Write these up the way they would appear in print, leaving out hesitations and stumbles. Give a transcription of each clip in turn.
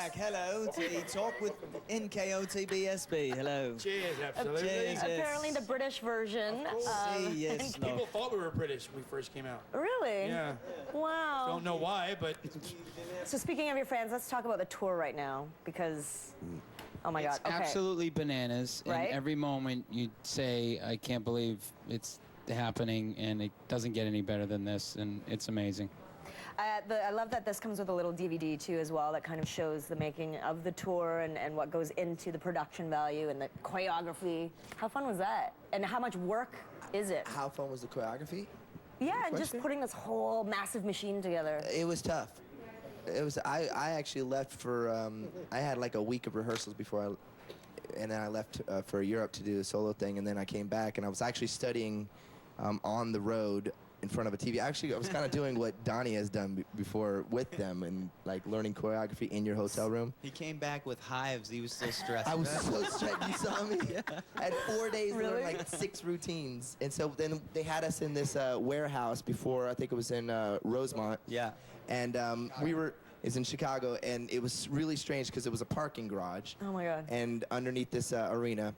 back. Hello to Etalk with NKOTBSB. Hello. Cheers, absolutely. Cheers. Apparently the British version. Yes, People thought we were British when we first came out. Really? Yeah. Wow. Don't know why, but So speaking of your fans, let's talk about the tour right now because, oh my God. It's absolutely bananas. Right? And every moment you say, I can't believe it's happening, and it doesn't get any better than this, and it's amazing. I love that this comes with a little DVD too as well that kind of shows the making of the tour and what goes into the production value and the choreography. How fun was that? And how much work is it? How fun was the choreography? Yeah, and just putting this whole massive machine together. It was tough. It was. I actually left for. I had like a week of rehearsals before and then I left for Europe to do the solo thing, and then I came back and I was actually studying on the road in front of a TV. Actually, I was kind of doing what Donnie has done before with them and like learning choreography in your hotel room. He came back with hives. He was so stressed. I was so stressed. You saw me? Yeah. I had 4 days to Really? learn like 6 routines. And so then they had us in this warehouse before, I think it was in Rosemont. Yeah. And it's in Chicago, and it was really strange because it was a parking garage. Oh my God. And underneath this arena.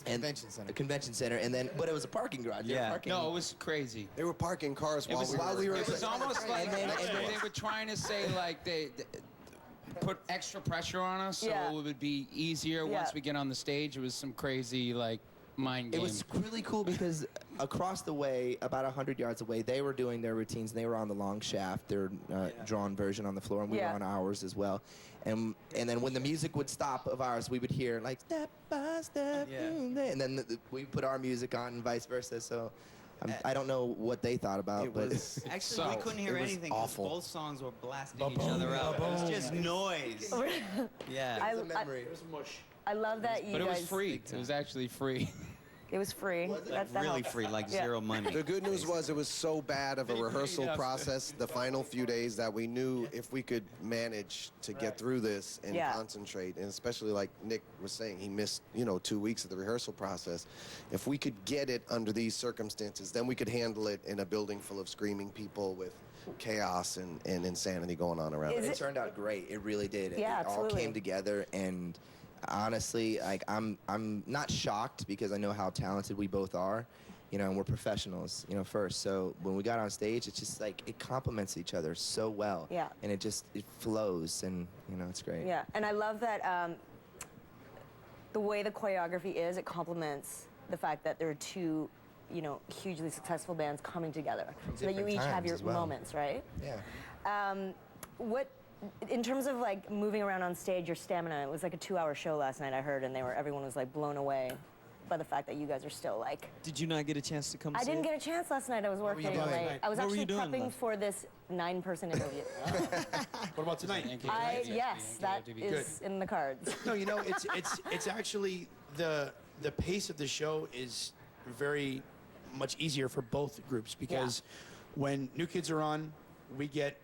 Convention center. A convention center, and then, but it was a parking garage. They were Yeah. parking. No, it was crazy. They were parking cars It was, while we were- it was almost like And then- they were trying to say, like, they put extra pressure on us so Yeah. it would be easier Yeah. once we get on the stage. It was some crazy, like, mind game. It was really cool because across the way, about 100 yards away, they were doing their routines, and they were on the long shaft, their drawn version on the floor, and we Yeah. were on ours as well. And then when the music would stop of ours, we would hear like step by step, Yeah. and then we put our music on and vice versa. So I don't know what they thought about, It but was actually So, we couldn't hear it was anything 'cause awful. both songs were blasting each other out. It was just noise. Yeah. it's a memory. I love that you But it guys. was free. It was actually free. It was free. That Really helps. free, like Yeah. zero money. The good news was it was so bad of a rehearsal process the final few days that we knew if we could manage to get through this and Yeah. concentrate, and especially like Nick was saying, he missed 2 weeks of the rehearsal process. If we could get it under these circumstances, then we could handle it in a building full of screaming people with chaos and insanity going on around. Is It it- turned out great. It really did. Yeah, It all absolutely. came together, and honestly, like I'm not shocked because I know how talented we both are, and we're professionals, first. So when we got on stage, it's just like it complements each other so well. Yeah. And it flows, and it's great. Yeah, and I love that the way the choreography is, it complements the fact that there are two, hugely successful bands coming together. So that you different each have times your as well. moments, right? Yeah. What, in terms of like moving around on stage, your stamina, it was like a 2-hour show last night, I heard, and everyone was like blown away by the fact that you guys are still like. Did you not get a chance to come I see didn't it? get a chance last night. I was working you doing? late. I was What were actually you doing prepping last- for this 9-person interview. what about tonight? Yes, that is in the cards. No, it's actually the pace of the show is very much easier for both groups because when new kids are on, we get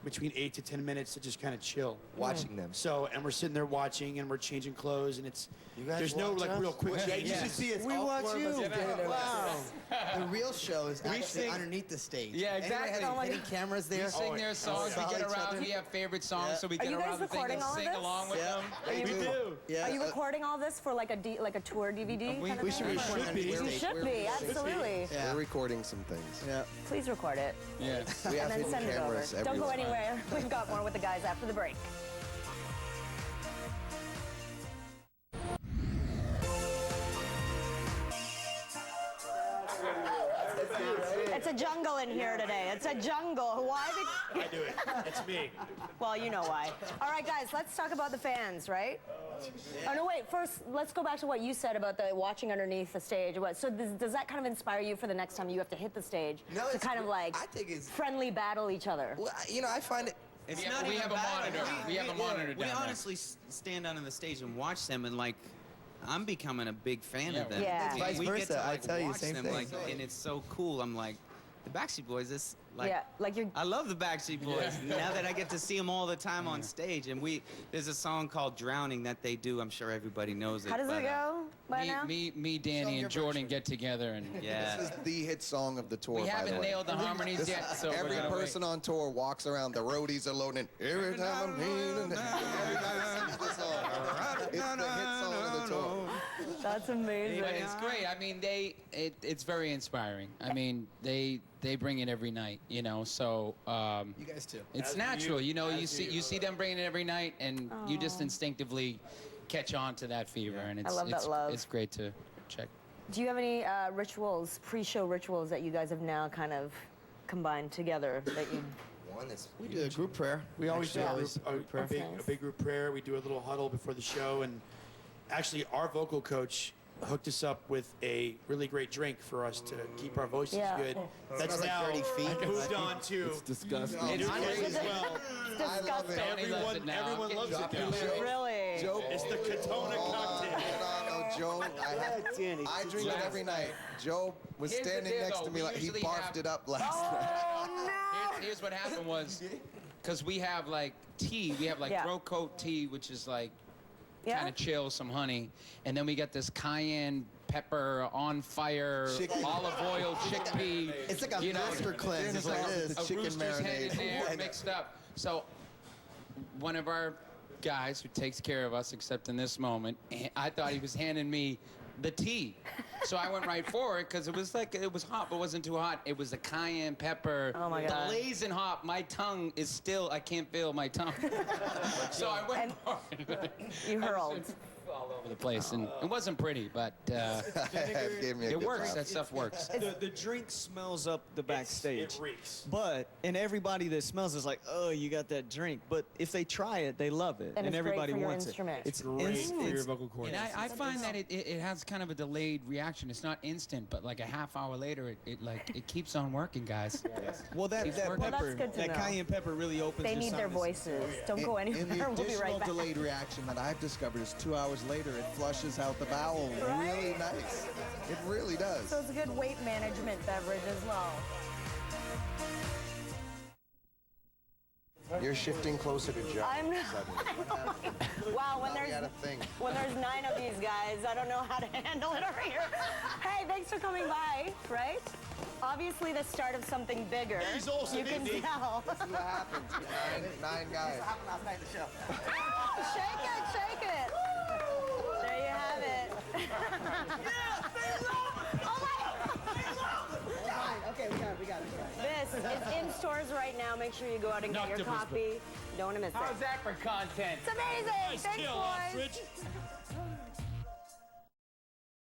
between 8 to 10 minutes to just kind of chill. Watching them. So, and we're sitting there watching, and we're changing clothes, and guys there's no watch like us? real quick Yeah, changes. you should see us. We all watch 4 of us you. standing there. Wow. The real show is actually sing- underneath the stage. Yeah, Anybody exactly. have Oh my hidden cameras there? We sing their songs, we Follow get each around, other. we have favorite songs, Yeah. so we Are get you guys around the thing recording and all of sing this? along with Yeah. them. They do. Yeah. Are you recording all this for like a tour DVD? kind of We thing? should record should on be. the You stage. should be, absolutely. Yeah. We're recording some things. Yeah. Please record it Yeah. We have and then hidden send it over. cameras Don't go everywhere. anywhere. We've got more with the guys after the break. It's a jungle in here today. It's a jungle. Why? I do it. That's me. Well, you know why. All right, guys, let's talk about the fans, right? Oh, no, wait. First, let's go back to what you said about the watching underneath the stage. So does that kind of inspire you for the next time you have to hit the stage No, to it's kind of like I think it's friendly battle each other? well, I find it. It's We not have- we even have a bad. monitor. We have a monitor We down there. honestly stand down on the stage and watch them, and like, I'm becoming a big fan of them. Yeah. And Vice we get versa, to, I like, tell you, watch same them, thing. like, and it's so cool. I'm like, the Backstreet Boys. It's like, yeah, like you're. I love the Backstreet Boys. Now that I get to see them all the time on stage, and there's a song called "Drowning" that they do. I'm sure everybody knows it. How does but, it go? By now? Me, Danny, and Jordan get together, and Yeah. This is the hit song of the tour. we by haven't the way. nailed the harmonies yet. So Every we're gonna person on tour walks around. The roadies are loading. Every time I'm needing it. Everybody sings the song. It's the hit song of the tour. That's amazing. But it's great. I mean, it's very inspiring. I mean, they bring it every night, you know. So You guys too. it's As natural, you- you know. as You see them bringing it every night, and you just instinctively catch on to that fever, and it's love that love. it's great to check. Do you have any rituals, pre-show rituals that you guys have now kind of combined together that you? One is We do a group prayer. We always do Actually, a, always a, prayer. a, big, Nice. a big group prayer. We do a little huddle before the show, and actually, our vocal coach hooked us up with a really great drink for us to keep our voices Yeah. good. That's Smells like now dirty feet. moved on to Disgusting. new It's kids as well. It's I love it. disgusting. Tony loves it now. Everyone loves it now. Really? Joe, It's the Katona cocktail. no, Joe. I drink it every night. Joe was Here's the standing deal, next though. to me We like he usually barfed have- it up last night. Oh no! Here's what happened was, because we have like tea, we have like Yeah. throat coat tea, which is like Yeah. kind of chill, some honey, and then we get this cayenne pepper on fire, Chicken. olive oil, chickpea. It's like a you know, master cleanse. There's Is what like it is. a chicken rooster's head in marinade. there mixed up. So one of our guys who takes care of us, except in this moment, I thought he was handing me the tea. So I went right for it because it was hot, but wasn't too hot. It was a cayenne pepper, Oh, my God. blazing hot. My tongue is still, I can't feel my tongue. So I went for it. You hurled. All over the place, and it wasn't pretty, but It gave me a it good works. laugh. That stuff works. The drink smells up the backstage. It reeks. But and everybody that smells is like, oh, you got that drink. But if they try it, they love it, And it's great everybody for your wants instrument. it. It's Great for your it's- vocal cords. And I find that it has kind of a delayed reaction. It's not instant, but like a half hour later, it keeps on working, guys. well, that Keeps that working. Well, that's pepper, good to that know. cayenne pepper really opens. They the need their sinus. voices. Don't go And the anywhere. We'll be additional right back. delayed reaction that I've discovered is 2 hours later, it flushes out the bowel. Right? Really nice. It really does. So it's a good weight management beverage as well. You're shifting closer to Joe. I'm not. suddenly. Wow, when Now we there's got a thing. when there's 9 of these guys, I don't know how to handle it over here. Hey, thanks for coming by. Right? Obviously, the start of something bigger. He's also you can Indy. tell. This is what happens. Nine guys. Shake it, shake it. There you have it. Okay, we got it. This is in stores right now. Make sure you go out and get your copy. Don't want to miss it. that for content? It's amazing. Thanks, boys.